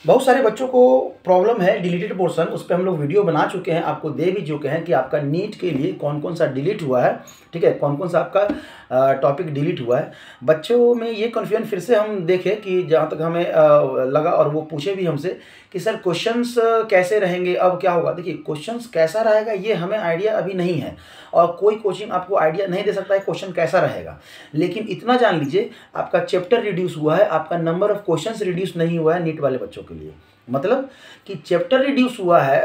बहुत सारे बच्चों को प्रॉब्लम है डिलीटेड पोर्शन, उस पर हम लोग वीडियो बना चुके हैं, आपको दे भी चुके हैं कि आपका नीट के लिए कौन कौन सा डिलीट हुआ है, ठीक है, कौन कौन सा आपका टॉपिक डिलीट हुआ है। बच्चों में ये कन्फ्यूजन फिर से हम देखें कि जहाँ तक हमें लगा और वो पूछे भी हमसे कि सर क्वेश्चंस कैसे रहेंगे, अब क्या होगा। देखिए क्वेश्चंस कैसा रहेगा ये हमें आइडिया अभी नहीं है और कोई कोचिंग आपको आइडिया नहीं दे सकता है क्वेश्चन कैसा रहेगा, लेकिन इतना जान लीजिए आपका चैप्टर रिड्यूस हुआ है, आपका नंबर ऑफ क्वेश्चंस रिड्यूस नहीं हुआ है नीट वाले बच्चों के लिए। मतलब कि चैप्टर रिड्यूस हुआ है,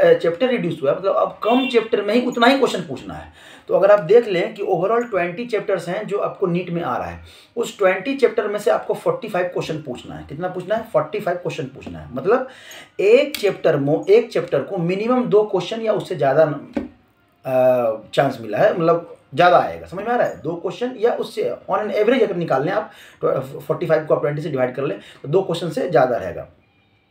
मतलब अब कम चैप्टर में ही उतना ही क्वेश्चन पूछना है। तो अगर आप देख लें कि ओवरऑल 20 चैप्टर्स हैं जो आपको नीट में आ रहा है, उस 20 चैप्टर में से आपको 45 क्वेश्चन पूछना है। कितना पूछना है? 45 क्वेश्चन पूछना है। मतलब एक चैप्टर को मिनिमम 2 क्वेश्चन या उससे ज़्यादा चांस मिला है, मतलब ज़्यादा आएगा। समझ में आ रहा है? 2 क्वेश्चन या उससे ऑन एन एवरेज अगर निकाल लें आप, 45 को आप 20 से डिवाइड कर लें तो 2 क्वेश्चन से ज़्यादा रहेगा।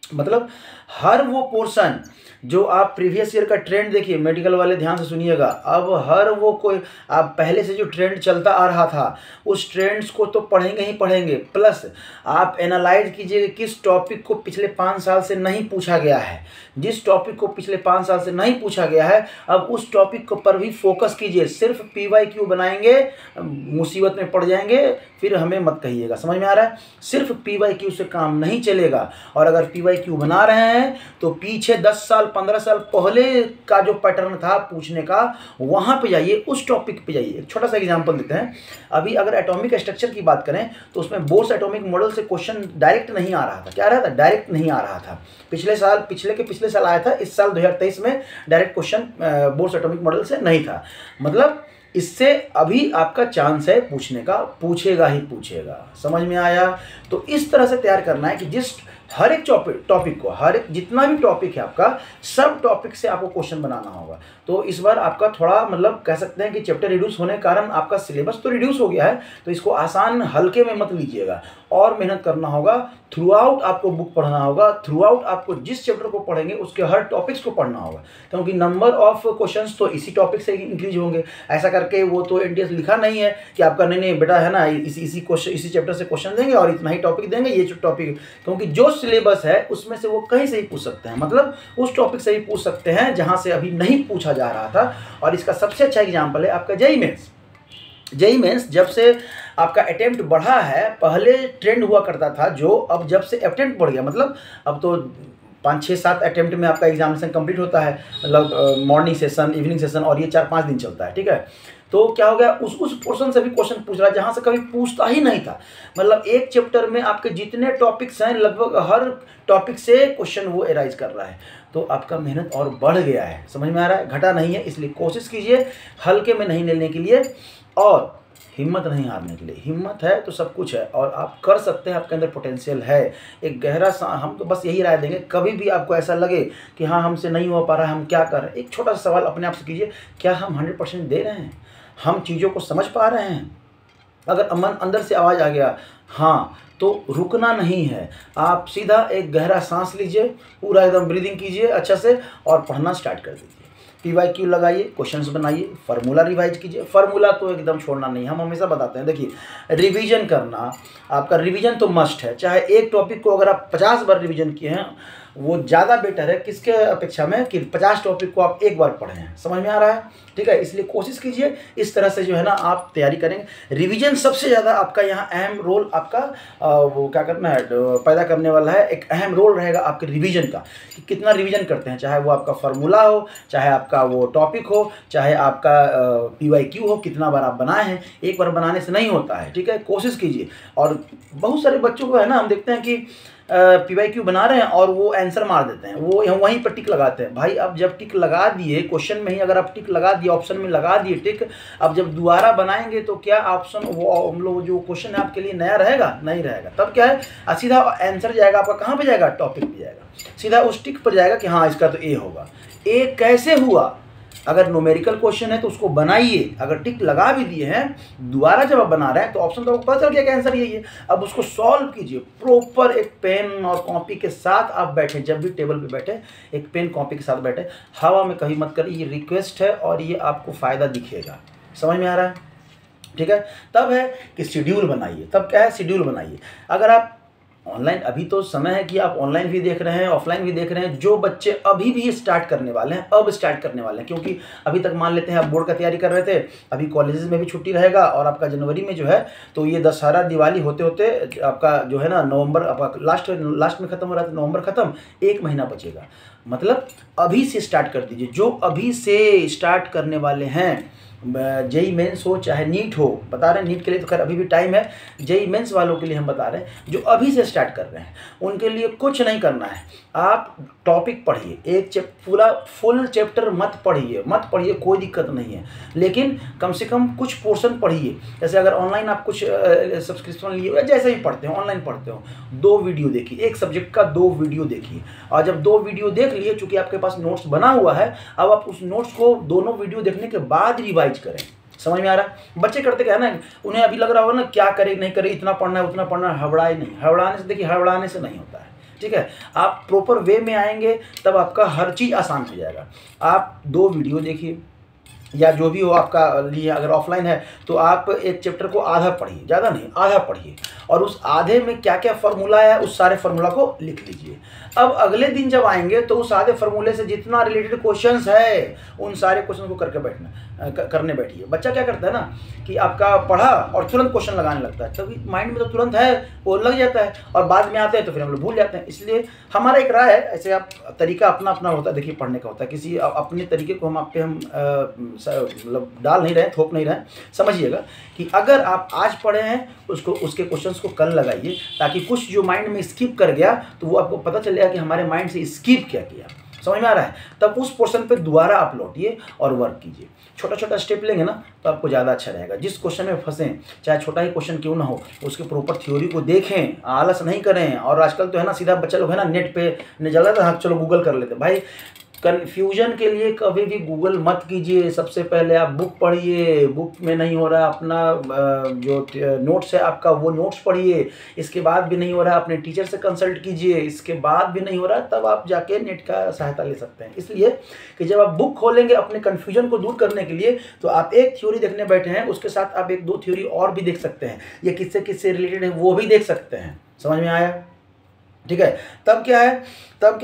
मतलब हर वो पोर्शन जो आप प्रीवियस ईयर का ट्रेंड देखिए, मेडिकल वाले ध्यान से सुनिएगा, अब हर वो कोई आप पहले से जो ट्रेंड चलता आ रहा था उस ट्रेंड्स को तो पढ़ेंगे ही पढ़ेंगे, प्लस आप एनालाइज कीजिए किस टॉपिक को पिछले 5 साल से नहीं पूछा गया है। जिस टॉपिक को पिछले 5 साल से नहीं पूछा गया है अब उस टॉपिक पर भी फोकस कीजिए। सिर्फ PYQ बनाएंगे मुसीबत में पड़ जाएंगे, फिर हमें मत कहिएगा। समझ में आ रहा है? सिर्फ PYQ से काम नहीं चलेगा, और अगर PYQ बना रहे हैं तो पीछे 10 साल 15 साल पहले का जो पैटर्न था पूछने का वहाँ पे जाइए, उस टॉपिक पे जाइए। एक छोटा सा एग्जांपल देते हैं। अभी अगर एटॉमिक स्ट्रक्चर की बात करें तो उसमें बोर्स एटॉमिक मॉडल से क्वेश्चन डायरेक्ट नहीं आ रहा था। क्या आ रहा था? डायरेक्ट नहीं आ रहा था। पिछले साल आया था, इस साल 2023 में direct question Bohr's atomic model से नहीं था। मतलब इससे अभी आपका चांस है पूछने का, पूछेगा ही पूछेगा। समझ में आया? तो इस तरह से तैयार करना है कि जिस हर एक टॉपिक को, हर एक जितना भी टॉपिक है आपका, सब टॉपिक से आपको क्वेश्चन बनाना होगा। तो इस बार आपका थोड़ा मतलब कह सकते हैं कि चैप्टर रिड्यूस होने के कारण आपका सिलेबस तो रिड्यूस हो गया है, तो इसको आसान हल्के में मत लीजिएगा और मेहनत करना होगा। थ्रू आउट आपको बुक पढ़ना होगा, थ्रू आउट आपको जिस चैप्टर को पढ़ेंगे उसके हर टॉपिक्स को पढ़ना होगा, क्योंकि नंबर ऑफ क्वेश्चंस तो इसी टॉपिक से इंक्रीज होंगे। ऐसा करके वो तो NTS लिखा नहीं है कि आपका नहीं बेटा है ना इसी चैप्टर से क्वेश्चन देंगे और इतना ही टॉपिक देंगे, ये टॉपिक, क्योंकि जो सिलेबस है उसमें से वो कहीं से ही पूछ सकते हैं। मतलब उस टॉपिक से ही पूछ सकते हैं जहां से अभी नहीं पूछा जा रहा था। और इसका सबसे अच्छा एग्जाम्पल है आपका जेईई मेंस। जब से आपका अटेम्प्ट बढ़ा है, पहले ट्रेंड हुआ करता था जो, अब जब से अटेम्प्ट बढ़ गया, मतलब अब तो 5, 6, 7 अटेम्प्ट में आपका एग्जामिनेशन कंप्लीट होता है। मतलब मॉर्निंग सेशन, इवनिंग सेशन, और ये 4-5 दिन चलता है, ठीक है। तो क्या हो गया, उस पोर्शन से भी क्वेश्चन पूछ रहा है जहाँ से कभी पूछता ही नहीं था। मतलब एक चैप्टर में आपके जितने टॉपिक्स हैं लगभग हर टॉपिक से क्वेश्चन वो एराइज कर रहा है। तो आपका मेहनत और बढ़ गया है। समझ में आ रहा है? घटा नहीं है। इसलिए कोशिश कीजिए हल्के में नहीं लेने के लिए और हिम्मत नहीं हारने के लिए। हिम्मत है तो सब कुछ है और आप कर सकते हैं, आपके अंदर पोटेंशियल है। एक गहरा सा, हम तो बस यही राय देंगे, कभी भी आपको ऐसा लगे कि हाँ हमसे नहीं हो पा रहा है, हम क्या कर रहे हैं, एक छोटा सा सवाल अपने आप से कीजिए, क्या हम 100% दे रहे हैं? हम चीज़ों को समझ पा रहे हैं? अगर मन अंदर से आवाज़ आ गया हाँ, तो रुकना नहीं है। आप सीधा एक गहरा सांस लीजिए, पूरा एकदम ब्रीदिंग कीजिए अच्छा से और पढ़ना स्टार्ट कर दीजिए। PYQ लगाइए, क्वेश्चंस बनाइए, फार्मूला रिवाइज कीजिए। फार्मूला तो एकदम छोड़ना नहीं, हम हमेशा बताते हैं। देखिए रिवीजन करना, आपका रिवीजन तो मस्ट है। चाहे एक टॉपिक को अगर आप 50 बार रिवीजन किए हैं वो ज़्यादा बेटर है किसके अपेक्षा में कि 50 टॉपिक को आप एक बार पढ़े हैं। समझ में आ रहा है? ठीक है। इसलिए कोशिश कीजिए इस तरह से जो है ना आप तैयारी करेंगे। रिवीजन सबसे ज़्यादा आपका यहाँ अहम रोल आपका वो क्या करना है पैदा करने वाला है। एक अहम रोल रहेगा आपके रिवीजन का कि कितना रिवीजन करते हैं, चाहे वो आपका फार्मूला हो, चाहे आपका वो टॉपिक हो, चाहे आपका PYQ हो, कितना बार आप बनाए हैं। एक बार बनाने से नहीं होता है, ठीक है। कोशिश कीजिए। और बहुत सारे बच्चों को है ना हम देखते हैं कि PYQ बना रहे हैं और वो आंसर मार देते हैं, वो वहीं पर टिक लगाते हैं। भाई अब जब टिक लगा दिए क्वेश्चन में ही, अगर आप टिक लगा दिए ऑप्शन में लगा दिए टिक, अब जब दोबारा बनाएंगे तो क्या ऑप्शन वो हम लोग जो क्वेश्चन है आपके लिए नया रहेगा? नहीं रहेगा। तब क्या है सीधा आंसर जाएगा आपका कहाँ पे जाएगा? टॉपिक पे जाएगा, सीधा उस टिक पर जाएगा कि हाँ इसका तो ए होगा। ए कैसे हुआ? अगर न्यूमेरिकल क्वेश्चन है तो उसको बनाइए, अगर टिक लगा भी दिए हैं दोबारा जब आप बना रहे हैं तो ऑप्शन तो आपको पता चल गया कि आंसर यही है। अब उसको सॉल्व कीजिए प्रॉपर, एक पेन और कॉपी के साथ आप बैठे, जब भी टेबल पे बैठे एक पेन कॉपी के साथ बैठे, हवा में कहीं मत करिए। ये रिक्वेस्ट है और ये आपको फ़ायदा दिखेगा। समझ में आ रहा है? ठीक है। तब है कि शेड्यूल बनाइए। तब क्या है? शेड्यूल बनाइए। अगर आप ऑनलाइन अभी तो समय है कि आप ऑनलाइन भी देख रहे हैं, ऑफलाइन भी देख रहे हैं। जो बच्चे अभी भी स्टार्ट करने वाले हैं, अब स्टार्ट करने वाले हैं, क्योंकि अभी तक मान लेते हैं आप बोर्ड का तैयारी कर रहे थे, अभी कॉलेजेस में भी छुट्टी रहेगा और आपका जनवरी में जो है तो ये दशहरा दिवाली होते होते आपका जो है ना नवंबर आपका लास्ट में खत्म हो रहा था, नवंबर खत्म, 1 महीना बचेगा। मतलब अभी से स्टार्ट कर दीजिए। जो अभी से स्टार्ट करने वाले हैं, जेई मेंस हो चाहे नीट हो, बता रहे हैं नीट के लिए तो खैर अभी भी टाइम है, जेई मेंस वालों के लिए हम बता रहे हैं जो अभी से स्टार्ट कर रहे हैं उनके लिए कुछ नहीं करना है। आप टॉपिक पढ़िए, एक पूरा फुल चैप्टर मत पढ़िए, कोई दिक्कत नहीं है, लेकिन कम से कम कुछ पोर्शन पढ़िए। जैसे अगर ऑनलाइन आप कुछ सब्सक्रिप्शन लिए या जैसे भी पढ़ते हो, ऑनलाइन पढ़ते हो, 2 वीडियो देखिए, एक सब्जेक्ट का 2 वीडियो देखिए। और जब 2 वीडियो देख लिए, चूँकि आपके पास नोट्स बना हुआ है, अब आप उस नोट्स को दोनों वीडियो देखने के बाद रिवाइज करें। समझ में आ रहा? बच्चे करते क्या है ना, उन्हें अभी लग रहा होगा ना क्या करे नहीं करे, इतना पढ़ना है उतना पढ़ना है, हड़बड़ाए नहीं। हड़बड़ाने से देखिए, हड़बड़ाने से नहीं होता है, ठीक है। आप प्रॉपर वे में आएंगे तब आपका हर चीज़ आसान हो जाएगा। आप 2 वीडियो देखिए या जो भी हो आपका लिए, अगर ऑफलाइन है तो आप एक चैप्टर को आधा पढ़िए, ज़्यादा नहीं, आधा पढ़िए, और उस आधे में क्या क्या फार्मूला है उस सारे फार्मूला को लिख लीजिए। अब अगले दिन जब आएंगे तो उस आधे फार्मूले से जितना रिलेटेड क्वेश्चंस है उन सारे क्वेश्चन को करने बैठिए। बच्चा क्या करता है ना कि आपका पढ़ा और तुरंत क्वेश्चन लगाने लगता है, तभी माइंड में तो तुरंत है वो लग जाता है, और बाद में आते हैं तो फिर हम लोग भूल जाते हैं। इसलिए हमारा एक राय है, ऐसे आप तरीका अपना अपना होता है, देखिए पढ़ने का होता है, किसी अपने तरीके को हम आप पे हम मतलब डाल नहीं रहे, थोप नहीं रहे। समझिएगा कि अगर आप आज पढ़े हैं उसको, उसके क्वेश्चंस को कल लगाइए, ताकि कुछ जो माइंड में स्किप कर गया तो वो आपको पता चलेगा कि हमारे माइंड से स्किप क्या किया। समझ में आ रहा है? तब उस पोर्शन पे दोबारा आप लौटिए और वर्क कीजिए। छोटा छोटा स्टेप लेंगे ना तो आपको ज़्यादा अच्छा रहेगा। जिस क्वेश्चन में फंसें, चाहे छोटा ही क्वेश्चन क्यों ना हो, उसके प्रॉपर थ्योरी को देखें, आलस नहीं करें। और आजकल तो है ना सीधा बच्चा लोग है ना नेट पे निकल रहा था, हाँ चलो गूगल कर लेते। भाई कन्फ्यूजन के लिए कभी भी गूगल मत कीजिए। सबसे पहले आप बुक पढ़िए, बुक में नहीं हो रहा अपना जो नोट्स है आपका वो नोट्स पढ़िए, इसके बाद भी नहीं हो रहा अपने टीचर से कंसल्ट कीजिए, इसके बाद भी नहीं हो रहा तब आप जाके नेट का सहायता ले सकते हैं। इसलिए कि जब आप बुक खोलेंगे अपने कन्फ्यूजन को दूर करने के लिए तो आप एक थ्योरी देखने बैठे हैं, उसके साथ आप 1-2 थ्योरी और भी देख सकते हैं, ये किससे किससे रिलेटेड है वो भी देख सकते हैं। समझ में आया? ठीक है। तब क्या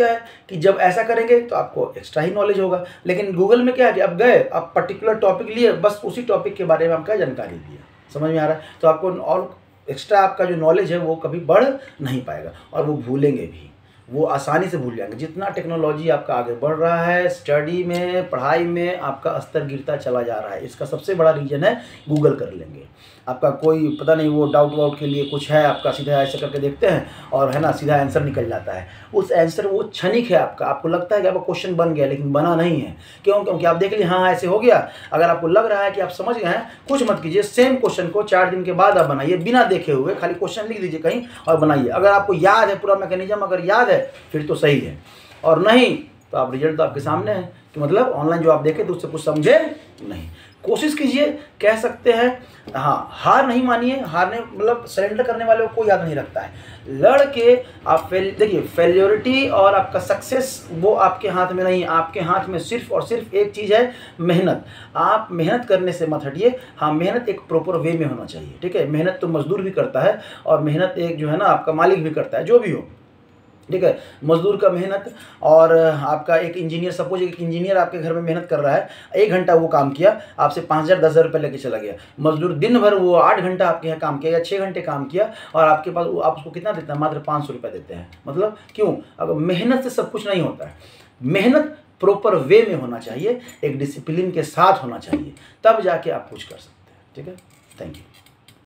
है कि जब ऐसा करेंगे तो आपको एक्स्ट्रा ही नॉलेज होगा। लेकिन गूगल में क्या है कि आप गए, आप पर्टिकुलर टॉपिक लिए, बस उसी टॉपिक के बारे में आपका जानकारी दिया। समझ में आ रहा है? तो आपको और एक्स्ट्रा आपका जो नॉलेज है वो कभी बढ़ नहीं पाएगा और वो भूलेंगे भी, वो आसानी से भूल जाएंगे। जितना टेक्नोलॉजी आपका आगे बढ़ रहा है, स्टडी में, पढ़ाई में आपका स्तर गिरता चला जा रहा है। इसका सबसे बड़ा रीज़न है गूगल कर लेंगे। आपका कोई पता नहीं वो डाउट वाउट के लिए कुछ है, आपका सीधा ऐसे करके देखते हैं और है ना सीधा आंसर निकल जाता है। उस आंसर वो क्षणिक है आपका, आपको लगता है कि आपका क्वेश्चन बन गया, लेकिन बना नहीं है। क्यों? क्योंकि आप देख लिए हाँ ऐसे हो गया। अगर आपको लग रहा है कि आप समझ गए हैं, कुछ मत कीजिए, सेम क्वेश्चन को 4 दिन के बाद आप बनाइए, बिना देखे हुए, खाली क्वेश्चन लिख दीजिए कहीं और बनाइए। अगर आपको याद है पूरा मैकेनिज्म, अगर याद है फिर तो सही है, और नहीं तो आप रिजल्ट तो आपके सामने है कि मतलब ऑनलाइन जो आप देखे तो उससे कुछ समझे नहीं। कोशिश कीजिए, कह सकते हैं हाँ, हार नहीं मानिए। हारने मतलब सरेंडर करने वाले को कोई याद नहीं रखता है। लड़ के आप देखिए, फेलियोरिटी और आपका सक्सेस वो आपके हाथ में नहीं, आपके हाथ में सिर्फ और सिर्फ एक चीज़ है, मेहनत। आप मेहनत करने से मत हटिए। हाँ, मेहनत एक प्रॉपर वे में होना चाहिए, ठीक है। मेहनत तो मजदूर भी करता है और मेहनत एक जो है ना आपका मालिक भी करता है, जो भी हो, ठीक है। मजदूर का मेहनत और आपका एक इंजीनियर, सपोज एक इंजीनियर आपके घर में मेहनत कर रहा है, 1 घंटा वो काम किया, आपसे 5,000-10,000 रुपये लेके चला गया। मजदूर दिन भर वो 8 घंटा आपके यहाँ काम किया या 6 घंटे काम किया और आपके पास आप उसको कितना देते हैं? मात्र 500 रुपये देते हैं। मतलब क्यों? अगर मेहनत से सब कुछ नहीं होता है। मेहनत प्रॉपर वे में होना चाहिए, एक डिसिप्लिन के साथ होना चाहिए, तब जाके आप कुछ कर सकते हैं, ठीक है। Thank you.